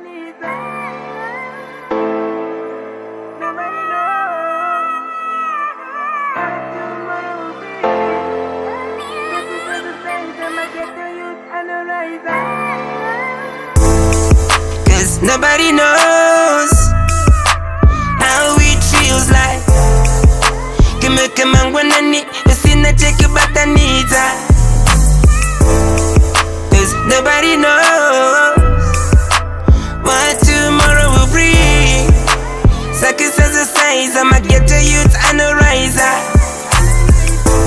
needs her. Nobody knows what tomorrow will be. This is what the same time I get to youth and a riser. 'Cause nobody knows how it feels like. Come on, when I need, you see, not take you back, I need her. 'Cause nobody knows what tomorrow will bring. Success as a size, I'ma get to youth and a riser.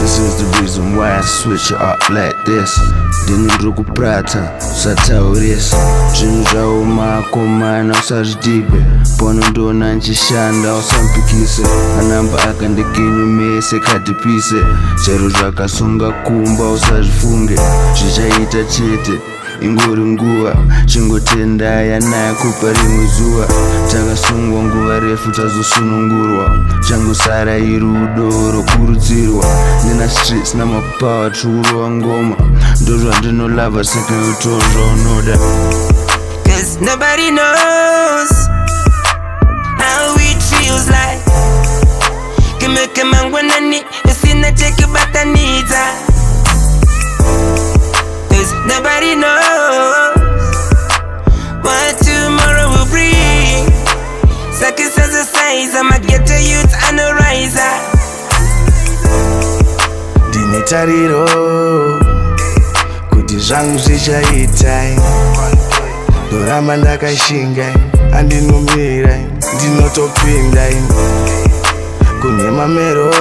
This is the reason why I switch it up like this. Ndinuri kuprata usataurisa zvinhu zvaumakomana usazvidibe pano ndona nchishanda usampikise anamba akandikinyumese kadhipise chero zvakasunga kumba usazvifunge zvichaita chete ingori nguva chingotendaya naye kupa rimwe zuva takasungwa nguva refu tazosunungurwa changosara irudo rokurudzirwa ndina streets namapower tikurova ngoma ndozvandinolava saka utonzva unoda. 'Cause nobody knows how it feels like. Come on, when I need, you see, not take you back, I need her. 'Cause nobody knows what tomorrow will bring. Success as a size, I'ma get to youth and a riser. Ndine tariro kuti zvangu zvichaita, ndoramba ndakashinga, andinomira ndinotopinda kune mamero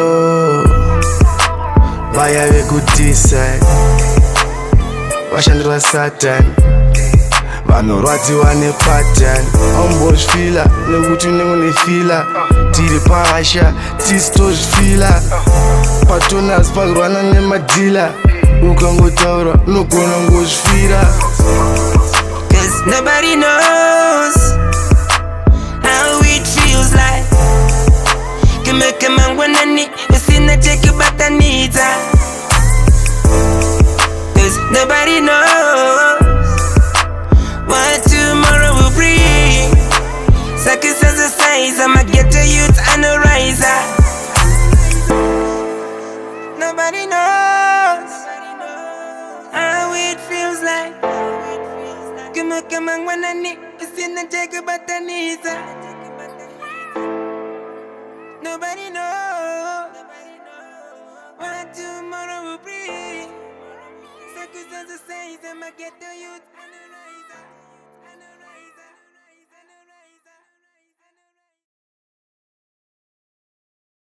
vaya vekutisa vashandira Satani vanorwadziwa nepatani. Aumbozvifila nekuti unenge unefila tiri pahasha tisitozvifila patonasi pakurwana nemadhila ukangotaura unogona ngozvifira. 'Cause nobody knows how it feels like. Come on, when I need, you see, not take you back, I need her. 'Cause nobody knows what tomorrow will bring. Success as a size, I'ma get to youth and a riser. Nobody knows how it feels like. Come on, when I need, you see, not take you back, I need her. Nobody knows what tomorrow will bring. Success as a size, I'ma get to youth.